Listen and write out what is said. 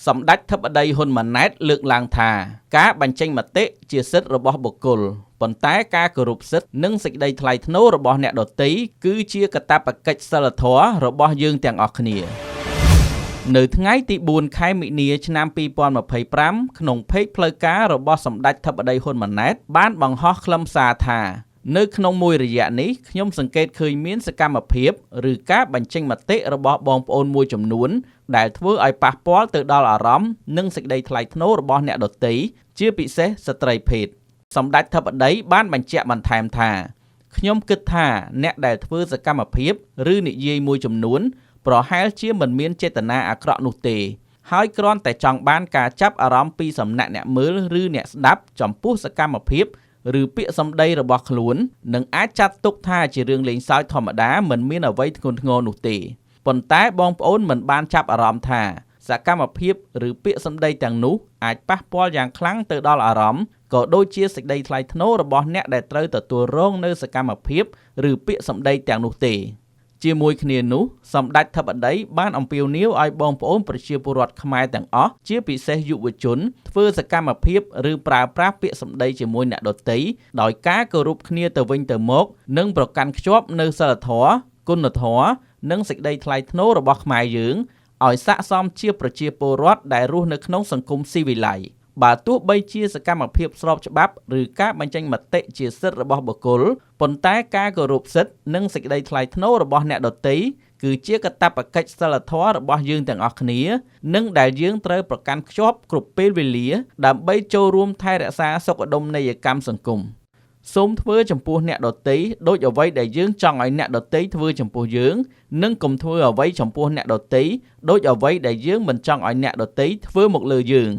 សម្ដេចធិបតីហ៊ុនម៉ាណែតលើកឡើងថាការបញ្ចេញមតិជាសិទ្ធិរបស់បុគ្គលប៉ុន្តែការគោរពសិទ្ធិនិងសេចក្តីថ្លៃថ្នូររបស់អ្នកដទៃគឺជាកាតព្វកិច្ចសីលធម៌របស់យើងទាំងអស់គ្នានៅថ្ងៃទី4 ខែមិនិនាឆ្នាំ2025ក្នុងเพจផ្លូវការរបស់សម្ដេចធិបតីហ៊ុនម៉ាណែតបានបង្ហោះខ្លឹមសារថានៅក្នុងមួយរយៈនេះខ្ញុំសង្កេតឃើញមានសកម្មភាពឬការបញ្ចេញមតិរបស់បងប្អូនមួយចំនួនដែលធ្វើឲ្យប៉ះពាល់ទៅដល់អារម្មណ៍និងសេចក្តីថ្លៃថ្នូររបស់អ្នកដទៃជាពិសេសស្ត្រីភេទសម្ដេចធិបតីបានបញ្ជាក់បន្ថែមថាខ្ញុំគិតថាអ្នកដែលធ្វើសកម្មភាពឬនិយាយមួយចំនួនប្រហែលជាមិនមានចេតនាអាក្រក់នោះទេហើយគ្រាន់តែចង់បានការចាប់អារម្មណ៍ពីសំណាក់អ្នកមើលឬអ្នកស្ដាប់ចំពោះសកម្មភាពឬពាក្យសម្ដីរបស់ខ្លួននឹងអាចចាត់ទុកថាជារឿងលេងសើចធម្មតាមិនមានអ្វីធ្ងន់ធ្ងរនោះទេប៉ុន្តែបងប្អូនមិនបានចាប់អារម្មណ៍ថាសកម្មភាពឬពាក្យសម្ដីទាំងនោះអាចប៉ះពាល់យ៉ាងខ្លាំងទៅដល់អារម្មណ៍ក៏ដូចជាសេចក្តីថ្លៃថ្នូររបស់អ្នកដែលត្រូវទទួលរងនៅសកម្មភាពឬពាក្យសម្ដីទាំងនោះទេជាមួយគ្នានោះសម្ដេចធិបតីបានអំពាវនាវឲ្យបងប្អូនប្រជាពលរដ្ឋខ្មែរទាំងអស់ជាពិសេសយុវជនធ្វើសកម្មភាពឬប្រើប្រាស់ពាក្យសម្ដីជាមួយអ្នកដទៃដោយការគោរពគ្នាទៅវិញទៅមកនិងប្រកាន់ខ្ជាប់នូវសីលធម៌គុណធម៌និងសេចក្តីថ្លៃថ្នូររបស់ខ្មែរយើងឲ្យស័ក្តិសមជាប្រជាពលរដ្ឋដែលរស់នៅក្នុងសង្គមស៊ីវិល័យបើទោះបីជាសកម្មភាពស្របច្បាប់ឬការបញ្ចេញមតិជាសិទ្ធិរបស់បុគ្គលប៉ុន្តែការគោរពសិទ្ធិនិងសេចក្តីថ្លៃថ្នូររបស់អ្នកដទៃគឺជាកាតព្វកិច្ចសីលធម៌របស់យើងទាំងអស់គ្នានិងដែលយើងត្រូវប្រកាន់ខ្ជាប់គ្រប់ពេលវេលាដើម្បីចូលរួមថែរក្សាសុខដុមនីយកម្មសង្គមសូមធ្វើចំពោះអ្នកដទៃដូចអ្វីដែលយើងចង់ឲ្យអ្នកដទៃធ្វើចំពោះយើងនិងកុំធ្វើអ្វីចំពោះអ្នកដទៃដូចអ្វីដែលយើងមិនចង់ឲ្យអ្នកដទៃធ្វើមកលើយើង